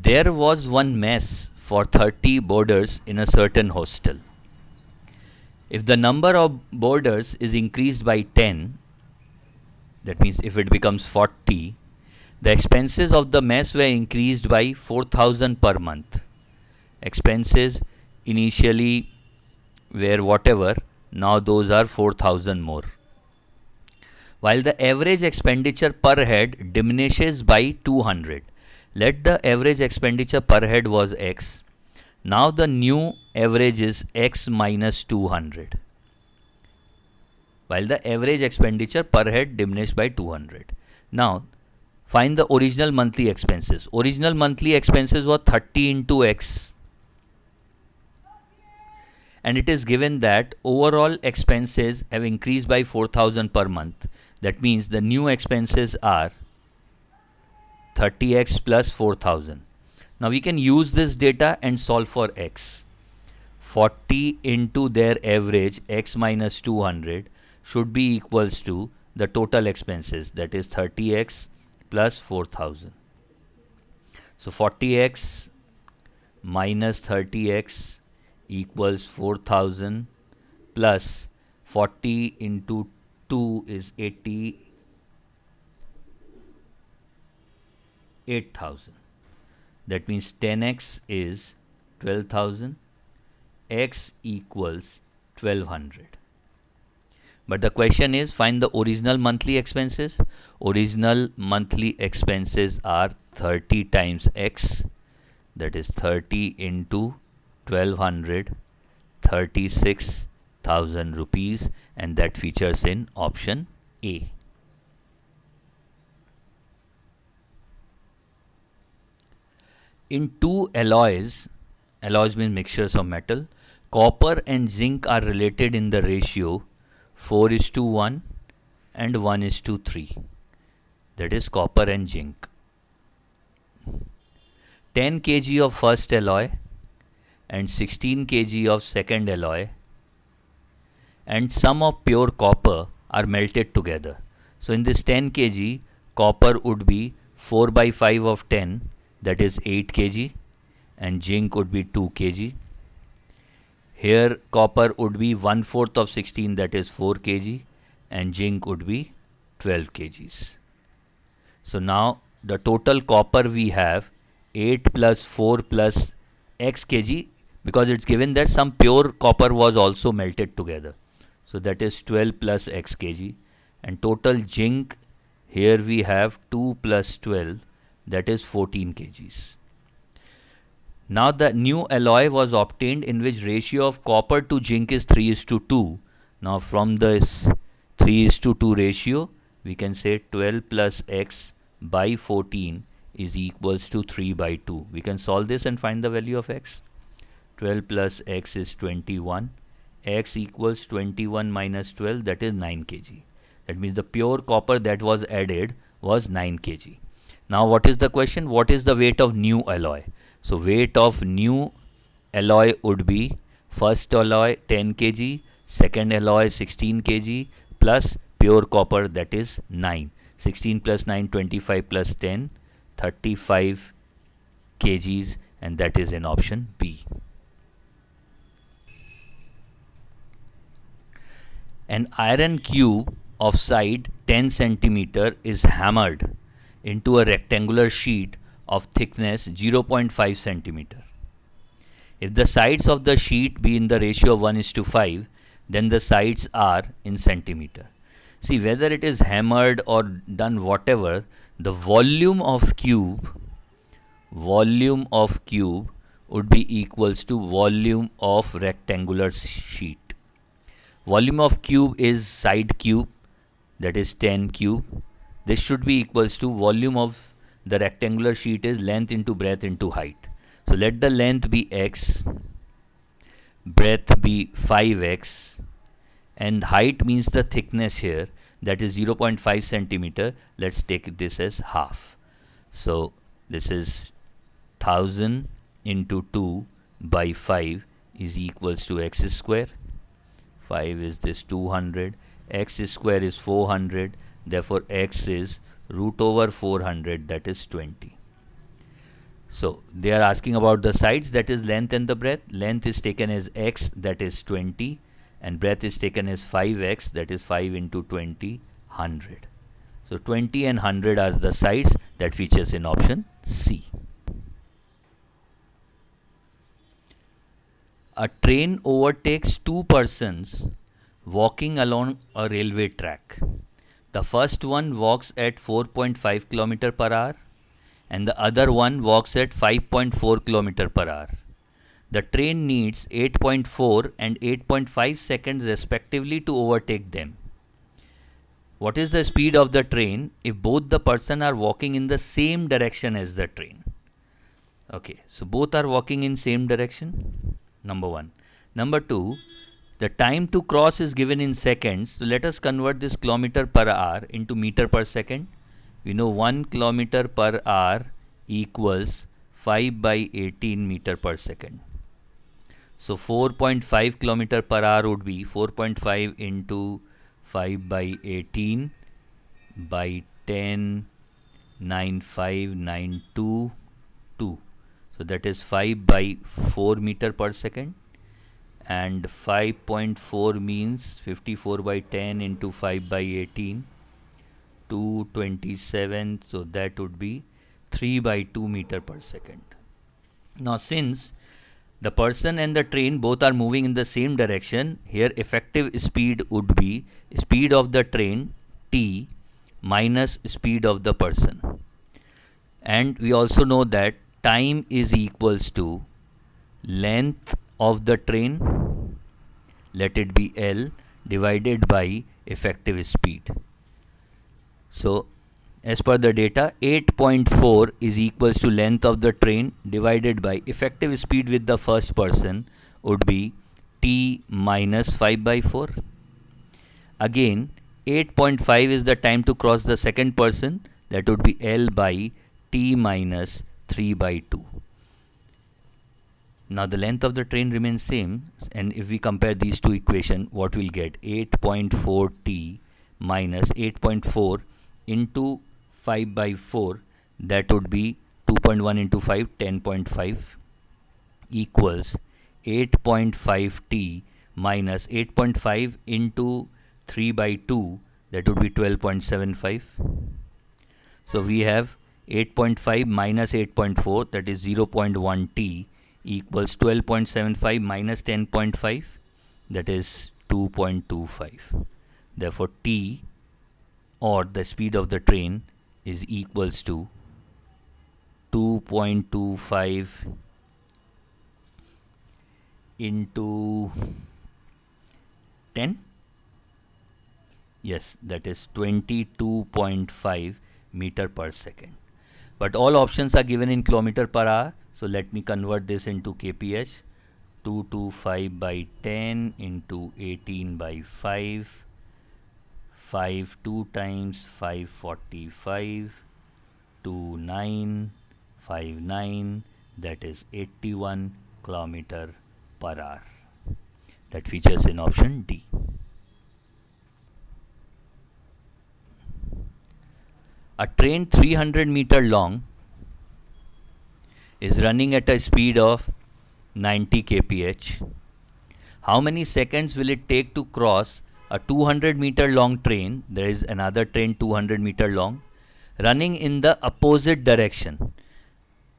There was one mess for 30 boarders in a certain hostel. If the number of boarders is increased by 10, that means if it becomes 40, the expenses of the mess were increased by 4,000 per month. Expenses initially were whatever, now those are 4,000 more. While the average expenditure per head diminishes by 200. Let the average expenditure per head was X. Now the new average is X minus 200. While the average expenditure per head diminished by 200. Now find the original monthly expenses. Original monthly expenses were 30 into X. And it is given that overall expenses have increased by 4,000 per month. That means the new expenses are 30x plus 4,000. Now we can use this data and solve for x. 40 into their average x minus 200 should be equals to the total expenses, that is 30x plus 4,000. So 40x minus 30x equals 4,000 plus 40 into 2 is 88,000. That means 10x is 12,000. X equals 1200. But the question is, find the original monthly expenses. Original monthly expenses are 30 times x, that is 30 into 1200, 36,000 rupees, and that features in option A. In two alloys means mixtures of metal, copper and zinc are related in the ratio 4:1 and 1:3. That is copper and zinc. 10 kg of first alloy and 16 kg of second alloy and some of pure copper are melted together. So in this 10 kg, copper would be 4 by 5 of 10, that is 8 kg, and zinc would be 2 kg. Here copper would be 1/4 of 16, that is 4 kg, and zinc would be 12 kgs. So now the total copper we have 8 plus 4 plus x kg, because it's given that some pure copper was also melted together. So that is 12 plus x kg, and total zinc here we have 2 plus 12, that is 14 kgs. Now the new alloy was obtained in which ratio of copper to zinc is 3:2. Now from this 3:2 ratio, we can say 12 plus x by 14 is equals to 3 by 2. We can solve this and find the value of x. 12 plus x is 21. X equals 21 minus 12, that is 9 kg. That means the pure copper that was added was 9 kg. Now what is the question? What is the weight of new alloy? So weight of new alloy would be first alloy 10 kg, second alloy 16 kg, plus pure copper, that is 9. 16 plus 9, 25 plus 10, 35 kgs, and that is in option B. An iron cube of side 10 centimeter is hammered into a rectangular sheet of thickness 0.5 centimeter. If the sides of the sheet be in the ratio of 1:5, then the sides are in centimeter. See, whether it is hammered or done whatever, the volume of cube would be equals to volume of rectangular sheet. Volume of cube is side cube, that is 10 cube. This should be equals to volume of the rectangular sheet is length into breadth into height. So let the length be x, breadth be 5x, and height means the thickness here, that is 0.5 centimeter. Let's take this as half. So this is 1000 into 2 by 5 is equals to x square. 5 is this 200, x square is 400, therefore x is root over 400, that is 20. So they are asking about the sides, that is length and the breadth. Length is taken as x, that is 20, and breadth is taken as 5x, that is 5 into 20, 100. So 20 and 100 are the sides that features in option C. A train overtakes two persons walking along a railway track. The first one walks at 4.5 km per hour and the other one walks at 5.4 km per hour. The train needs 8.4 and 8.5 seconds respectively to overtake them. What is the speed of the train if both the person are walking in the same direction as the train? Okay, so both are walking in same direction. Number one. Number two, the time to cross is given in seconds. So let us convert this kilometer per hour into meter per second. We know 1 kilometer per hour equals 5 by 18 meter per second. So 4.5 kilometer per hour would be 4.5 into 5 by 18 by 10, 9, 5, 9, 2, 2. So that is 5 by 4 meter per second, and 5.4 means 54 by 10 into 5 by 18, 227. So that would be 3 by 2 meter per second. Now since the person and the train both are moving in the same direction, here effective speed would be speed of the train t minus speed of the person. And we also know that time is equals to length of the train, let it be L, divided by effective speed. So as per the data, 8.4 is equals to length of the train divided by effective speed with the first person would be t minus 5 by 4. Again, 8.5 is the time to cross the second person, that would be L by t minus 3 by 2. Now the length of the train remains same, and if we compare these two equations, what we'll get? 8.4 t minus 8.4 into 5 by 4, that would be 2.1 into 5, 10.5, equals 8.5 t minus 8.5 into 3 by 2, that would be 12.75. So we have 8.5 minus 8.4, that is 0.1 t, equals 12.75 minus 10.5, that is 2.25. Therefore t, or the speed of the train, is equals to 2.25 into 10. Yes, that is 22.5 meter per second. But all options are given in kilometer per hour. So let me convert this into kph. 225 by 10 into 18 by 5. 5 2 times 545, 2959, that is 81 kilometer per hour. That features in option D. A train 300 meter long is running at a speed of 90 kph. How many seconds will it take to cross a 200 meter long train? There is another train 200 meter long running in the opposite direction.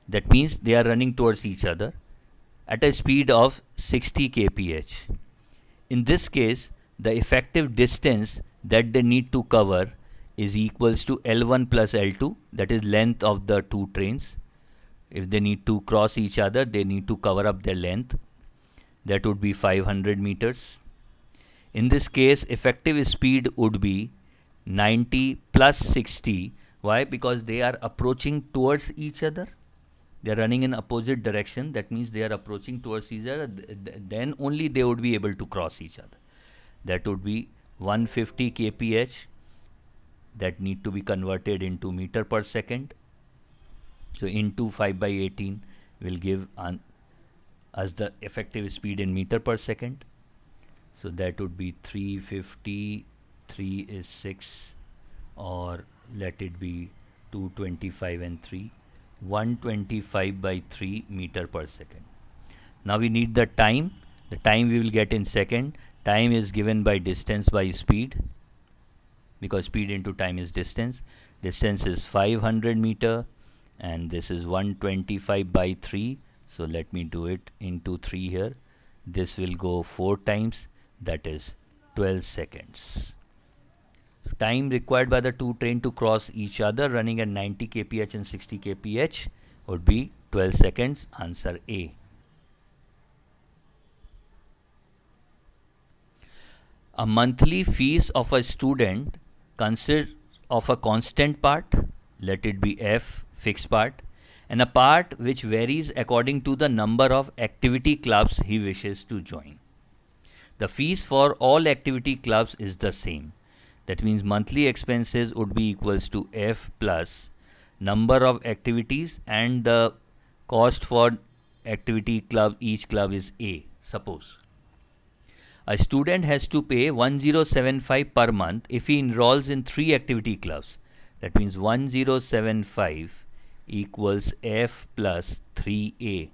That means they are running towards each other at a speed of 60 kph. In this case, the effective distance that they need to cover is equals to L1 plus L2, that is length of the two trains. If they need to cross each other, they need to cover up their length. That would be 500 meters. In this case, effective speed would be 90 plus 60. Why? Because they are approaching towards each other. They are running in opposite direction. That means they are approaching towards each other. Then only they would be able to cross each other. That would be 150 kph. That need to be converted into meter per second. So into 5 by 18 will give us the effective speed in meter per second. So that would be 350, 3 is 6, or let it be 225 and 3, 125 by 3 meter per second. Now we need the time. The time we will get in second. Time is given by distance by speed, because speed into time is distance. Distance is 500 meter and this is 125 by 3. So let me do it into 3 here. This will go 4 times, that is 12 seconds. Time required by the two trains to cross each other running at 90 kph and 60 kph would be 12 seconds. Answer A. A monthly fees of a student consists of a constant part, let it be F, fixed part, and a part which varies according to the number of activity clubs he wishes to join. The fees for all activity clubs is the same. That means monthly expenses would be equals to F plus number of activities, and the cost for activity club, each club is A. Suppose a student has to pay 1075 per month if he enrolls in 3 activity clubs. That means 1075 equals F plus 3A.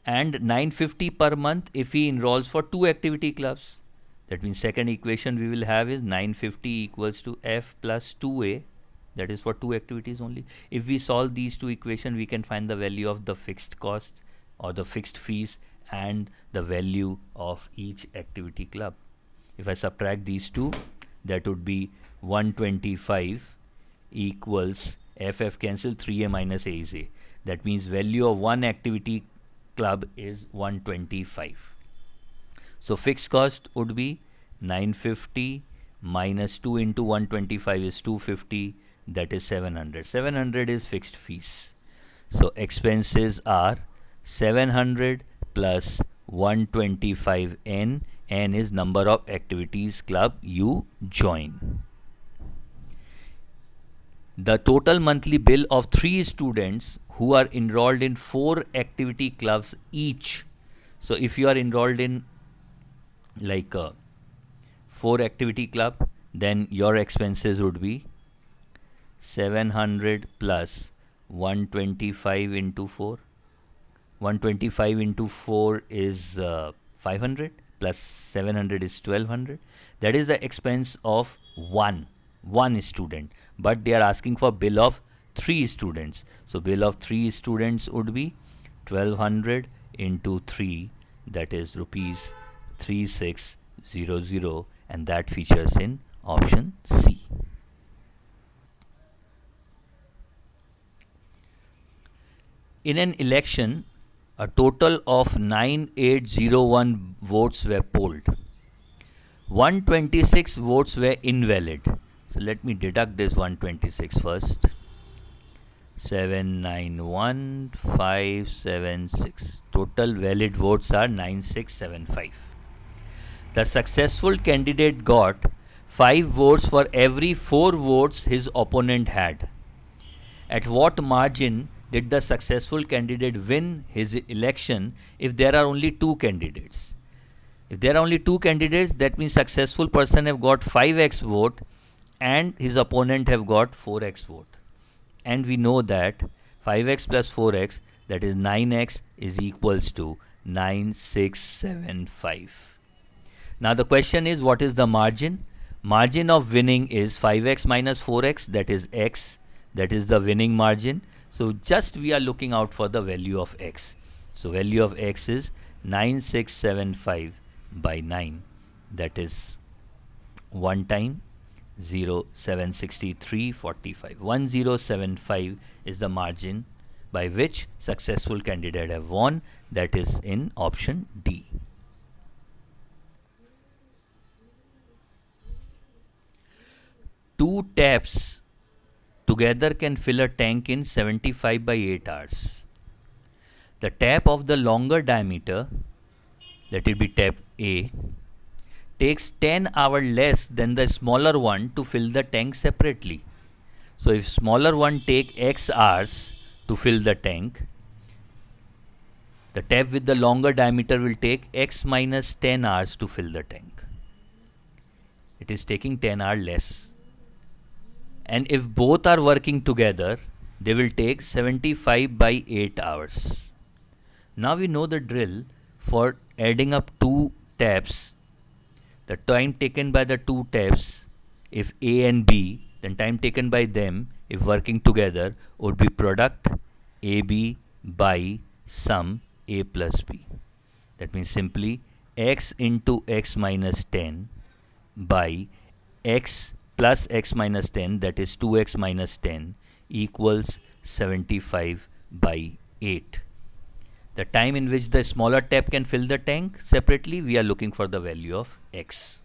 And 950 per month if he enrolls for 2 activity clubs. That means second equation we will have is 950 equals to F plus 2A. That is for 2 activities only. If we solve these two equations, we can find the value of the fixed cost or the fixed fees and the value of each activity club. If I subtract these two, that would be 125 equals FF cancel, 3A minus A is A. That means value of one activity club is 125. So fixed cost would be 950 minus 2 into 125 is 250, that is 700. 700 is fixed fees. So expenses are 700 plus 125N. N is number of activities club you join. The total monthly bill of 3 students who are enrolled in 4 activity clubs each. So if you are enrolled in like 4 activity club, then your expenses would be 700 plus 125 into 4. 125 into 4 is 500 plus 700 is 1200. That is the expense of one student, but they are asking for bill of 3 students. So bill of 3 students would be 1200 into 3, that is rupees 3600, and that features in option C. In an election, a total of 9801 votes were polled. 126 votes were invalid. So let me deduct this 126 first. 791576. Total valid votes are 9675. The successful candidate got 5 votes for every 4 votes his opponent had. At what margin did the successful candidate win his election if there are only 2 candidates? If there are only 2 candidates, that means successful person have got 5x vote and his opponent have got 4x vote. And we know that 5x plus 4x, that is 9x, is equals to 9675. Now the question is, what is the margin? Margin of winning is 5x minus 4x, that is x, that is the winning margin. So just we are looking out for the value of x. So value of x is 9675 by 9, that is 1 time 076345. 1075 is the margin by which successful candidate have won, that is in option D. Two taps together can fill a tank in 75 by 8 hours. The tap of the longer diameter, let it be tap A, takes 10 hours less than the smaller one to fill the tank separately. So if smaller one take x hours to fill the tank, the tap with the longer diameter will take x minus 10 hours to fill the tank. It is taking 10 hours less. and if both are working together, they will take 75 by 8 hours. Now we know the drill for adding up two taps. The time taken by the two taps, if A and B, then time taken by them, if working together, would be product AB by sum A plus B. That means simply x into x minus 10 by x plus x minus 10, that is 2x minus 10, equals 75 by 8. The time in which the smaller tap can fill the tank separately, we are looking for the value of x.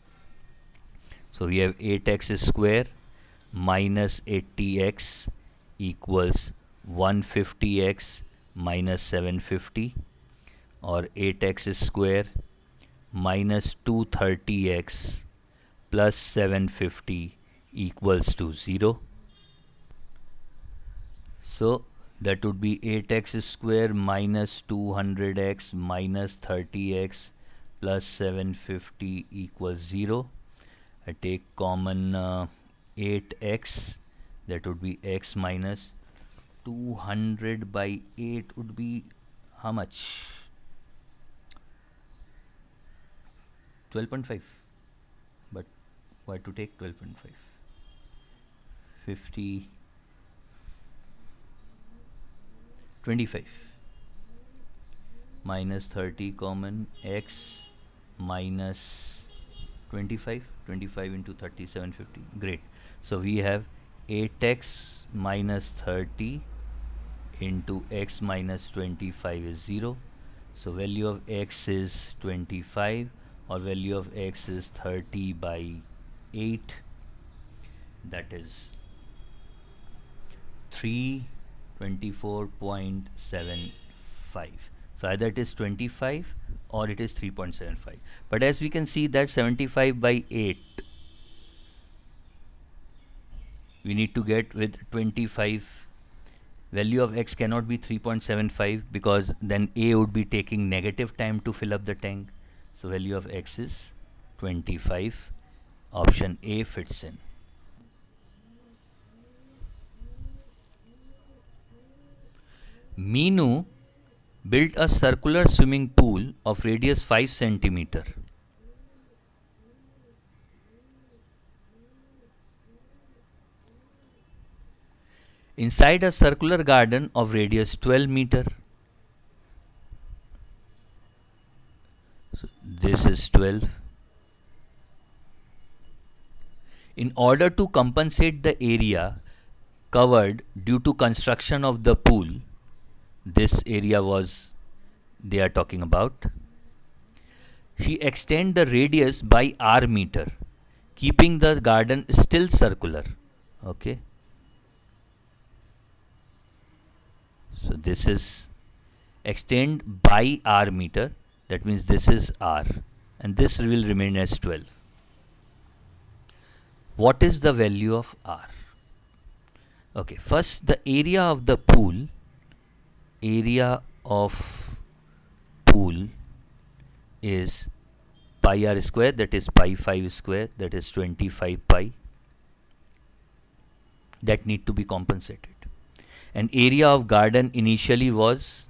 So we have 8x square minus 80x equals 150x minus 750, or 8x square minus 230x plus 750 equals to 0. So that would be 8x square minus 200x minus 30x plus 750 equals 0. I take common 8x, that would be x minus 200 by 8 would be how much? 12.5. But why to take 12.5? 50, 25 minus 30 common, x minus 25 into 30, 750. Great. So we have 8x minus 30 into x minus 25 is 0. So value of x is 25, or value of x is 30 by 8, that is 324.75. So either it is 25 or it is 3.75. But as we can see that 75 by 8 we need to get with 25. Value of x cannot be 3.75 because then A would be taking negative time to fill up the tank. So value of x is 25. Option A fits in. Meenu built a circular swimming pool of radius 5 centimeter. Inside a circular garden of radius 12 meter. So this is 12. In order to compensate the area covered due to construction of the pool, this area was they are talking about, she extend the radius by r meter, keeping the garden still circular. Okay. So this is extend by r meter, that means this is r, and this will remain as 12. What is the value of r? Okay, first the area of the pool, is pi r square, that is pi 5 square, that is 25 pi, that need to be compensated. And area of garden initially was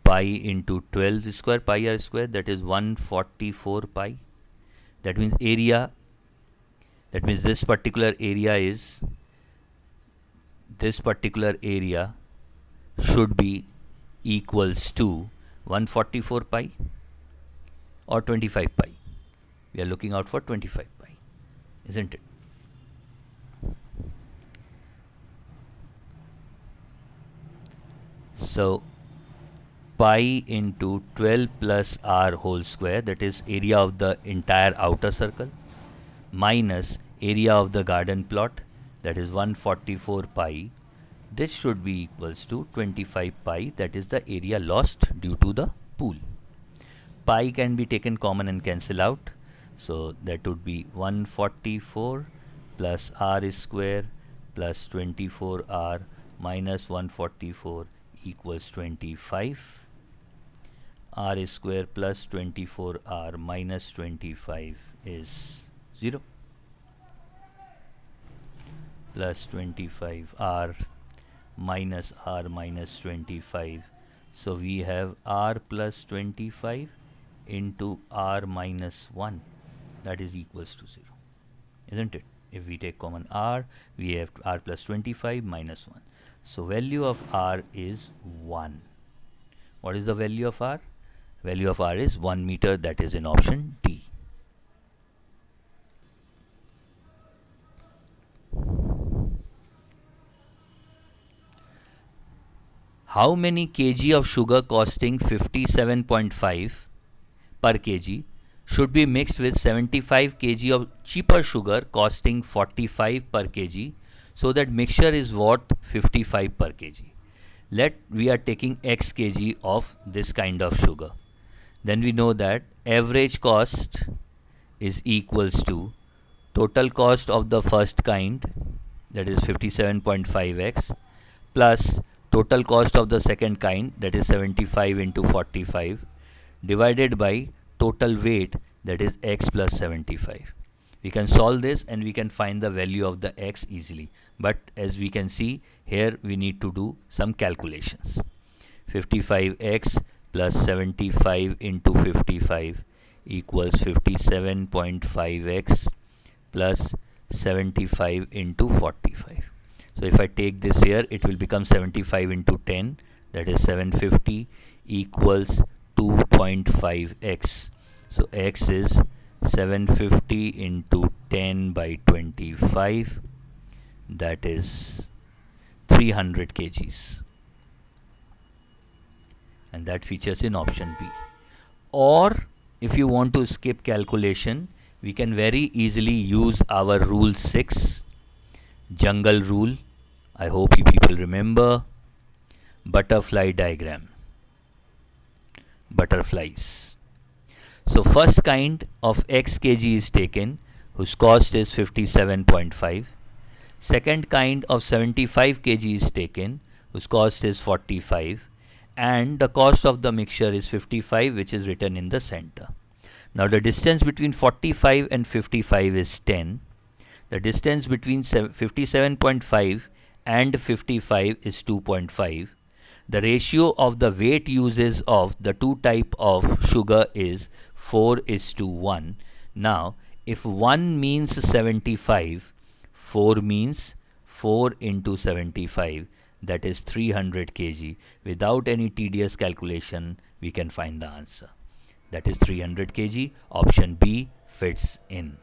pi into 12 square pi r square, that is 144 pi. That means area, that means this particular area should be equals to 144 pi or 25 pi. We are looking out for 25 pi, isn't it? So pi into 12 plus r whole square, that is area of the entire outer circle, minus area of the garden plot, that is 144 pi. This should be equals to 25 pi, that is the area lost due to the pool. Pi can be taken common and cancel out. So that would be 144 plus r square plus 24r minus 144 equals 25. R square plus 24r minus 25 is 0. plus 25 r minus r minus 25. So we have r plus 25 into r minus 1, that is equals to 0, isn't it? If we take common r, we have r plus 25 minus 1. So value of r is 1. What is the value of r? Value of r is 1 meter, that is in option D. How many kg of sugar costing 57.5 per kg should be mixed with 75 kg of cheaper sugar costing 45 per kg so that mixture is worth 55 per kg? We are taking x kg of this kind of sugar. Then we know that average cost is equals to total cost of the first kind, that is 57.5x, plus total cost of the second kind, that is 75 into 45, divided by total weight, that is x plus 75. We can solve this and we can find the value of the x easily. But as we can see here, we need to do some calculations. 55x plus 75 into 55 equals 57.5x plus 75 into 45. So if I take this here, it will become 75 into 10, that is 750, equals 2.5x. So x is 750 into 10 by 25, that is 300 kgs. And that features in option B. Or if you want to skip calculation, we can very easily use our rule 6, jungle rule. I hope you people remember. Butterfly diagram. Butterflies. So first kind of x kg is taken, whose cost is 57.5. Second kind of 75 kg is taken, whose cost is 45. And the cost of the mixture is 55, which is written in the center. Now the distance between 45 and 55 is 10. The distance between 57.5 and 55 is 2.5. The ratio of the weight uses of the two type of sugar is 4:1. Now if 1 means 75, 4 means 4 into 75, that is 300 kg. Without any tedious calculation, we can find the answer. That is 300 kg. Option B fits in.